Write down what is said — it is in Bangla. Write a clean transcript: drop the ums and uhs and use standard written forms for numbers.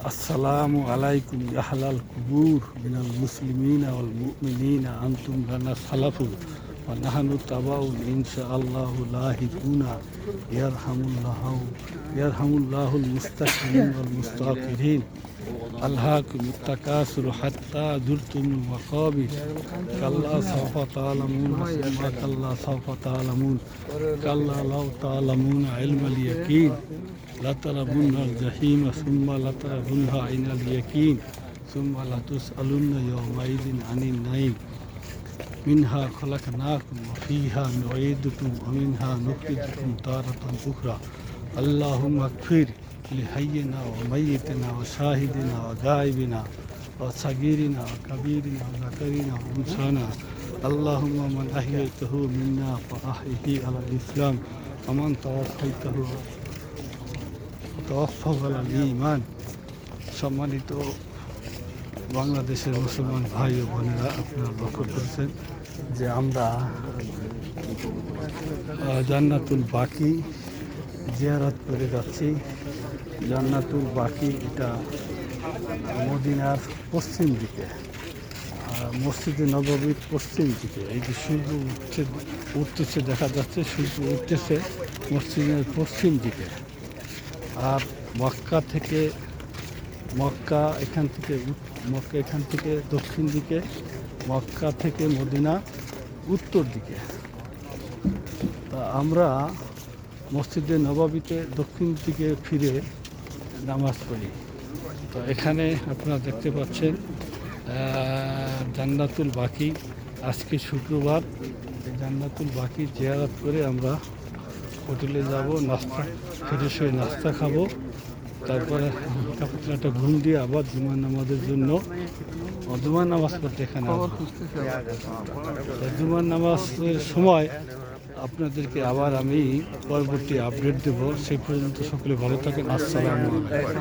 আসসালামু আলাইকুম আহলাল কুবুর মিনাল মুসলিমিনা ওয়াল মুমিনিনা আনতুম লানা সালাফু ওয়া নাহনু তাবাউন ইনশাআল্লাহু লাহিকুনা ইয়ারহামুল্লাহুল মুস্তাকিমিন ওয়াল মুস্তাগফিরিন আল্লাহকুমুত তাকাসুরু হাত্তা যুরতুমুল মাকাবির কাল্লা সাওফা তা'লামুন সুম্মা কাল্লা সাওফা তা'লামুন কাল্লা লাউ তা'লামুনা ইলমাল ইয়াকিন লাতারাবুন্নাল জাহিমা সুম্মা লাতারাবুন্নাহা আইনাল ইয়াকিন সুম্মা লাতুসআলুন্না ইয়াওমাইযিন আনিন নাঈম মিনহা খলাকনাকুম ওয়া ফীহা নুঈদুকুম ওয়া মিনহা নুখরিজুকুম তারাতান উখরা আল্লাহুম্মা আগফির লিহাইয়িনা ওয়া মাইয়িতিনা ওয়া শাহিদিনা ওয়া গায়িবিনা ওয়া সাগীরিনা ওয়া কাবীরিনা ওয়া যাকারিনা ওয়া উনসানা আল্লাহুম্মা মান আহইয়াতাহু মিন্না ফাআহইহি আলাল ইসলাম ওয়া মান তাওয়াফাইতাহু ঈমান। সম্মানিত বাংলাদেশের মুসলমান ভাই ও বোনেরা, আপনারা লক্ষ্য করেছেন যে আমরা জান্নাতুল বাকি জিয়ারত করে যাচ্ছি। জান্নাতুল বাকি এটা মদিনার পশ্চিম দিকে, মসজিদে নববীর পশ্চিম দিকে। এই যে সূর্য উঠতেছে দেখা যাচ্ছে, সূর্য উঠতেছে মসজিদের পশ্চিম দিকে। আর মক্কা এখান থেকে দক্ষিণ দিকে, মক্কা থেকে মদিনা উত্তর দিকে। তা আমরা মসজিদে নববীতে দক্ষিণ দিকে ফিরে নামাজ পড়ি। তো এখানে আপনারা দেখতে পাচ্ছেন জান্নাতুল বাকি। আজকে শুক্রবার, এই জান্নাতুল বাকি জিয়ারত করে আমরা হোটেলে যাব, ফ্রেশ হয়ে নাস্তা খাবো, তারপরে একটা ঘুম দিয়ে আবার জুমার নামাজের জন্য জুমার নামাজ পড়তে এখানে জুমার নামাজের সময় আপনাদেরকে আবার আমি পরবর্তী আপডেট দেব। সেই পর্যন্ত সকলে ভালো থাকেন। আসসালামু আলাইকুম।